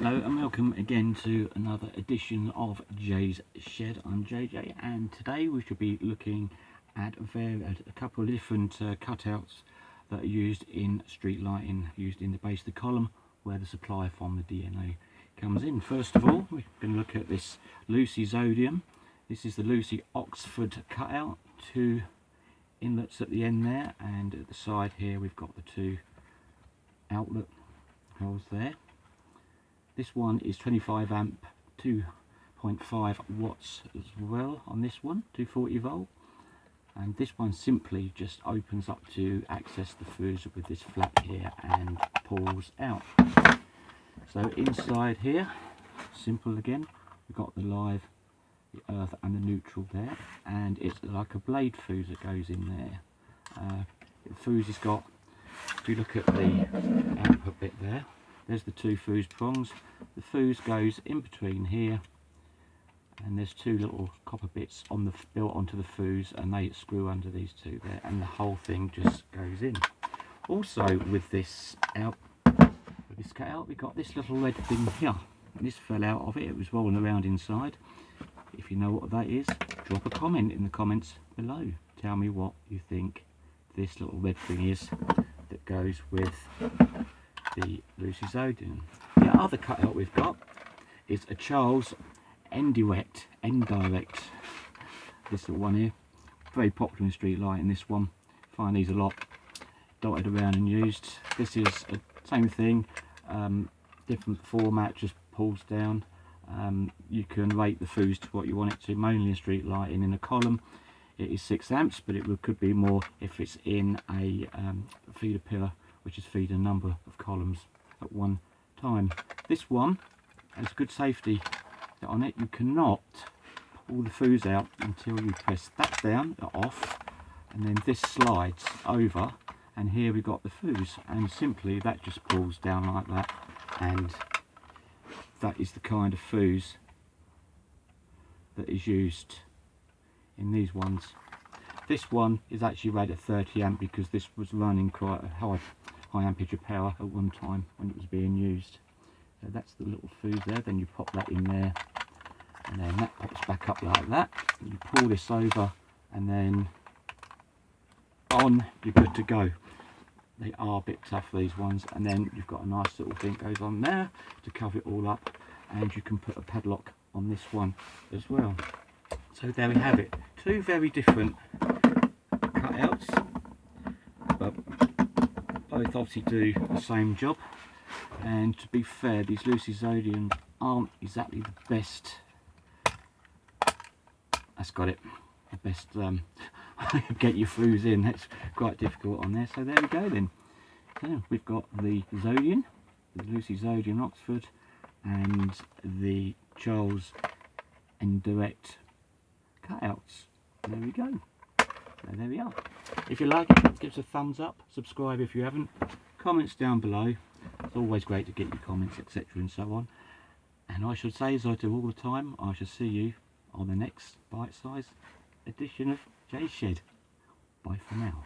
Hello and welcome again to another edition of Jay's Shed. I'm JJ, and today we should be looking at a couple of different cutouts that are used in street lighting, used in the base of the column where the supply from the DNA comes in. First of all, we can look at this Lucy Zodium. This is the Lucy Oxford cutout, two inlets at the end there, and at the side here we've got the two outlet holes there. This one is 25 amp 2.5 watts as well on this one, 240 volt, and this one simply just opens up to access the fuse with this flap here and pulls out. So inside here, simple again, we've got the live, the earth and the neutral there, and it's like a blade fuse that goes in there. The fuse has got, if you look at the output bit there, there's the two fuse prongs. The fuse goes in between here, and there's two little copper bits on the built onto the fuse, and they screw under these two there, and the whole thing just goes in. Also with this cutout, we got this little red thing here. This fell out of it. It was rolling around inside. If you know what that is, drop a comment in the comments below. Tell me what you think this little red thing is that goes with the Lucy Zodium. The other cutout we've got is a Charles Endirect. This little one here, very popular in street lighting. This one, find these a lot, dotted around and used. This is the same thing, different format, just pulls down. You can rate the fuse to what you want it to. Mainly in street lighting, in a column it is 6 amps, but it could be more if it's in a feeder pillar, which is feed a number of columns at one time. This one has good safety on it. You cannot pull the fuse out until you press that down, off, and then this slides over, and here we've got the fuse, and simply that just pulls down like that, and that is the kind of fuse that is used in these ones. This one is actually rated 30 amp because this was running quite a high ampage of power at one time when it was being used. So that's the little fuse there. Then you pop that in there, and then that pops back up like that. You pull this over, and then on, you're good to go. They are a bit tough, these ones, and then you've got a nice little thing goes on there to cover it all up, and you can put a padlock on this one as well. So there we have it, two very different cutouts, but both obviously do the same job. And to be fair, these Lucy Zodium aren't exactly the best, that's got it, the best get your fuse in. That's quite difficult on there. So there we go then. So we've got the Zodium, the Lucy Zodium Oxford, and the Charles Endirect cutouts. There we go. So there we are. If you like it, give us a thumbs up, subscribe if you haven't, comments down below. It's always great to get your comments, etc. and so on. And I should say, as I do all the time, I shall see you on the next bite-sized edition of Jay's Shed. Bye for now.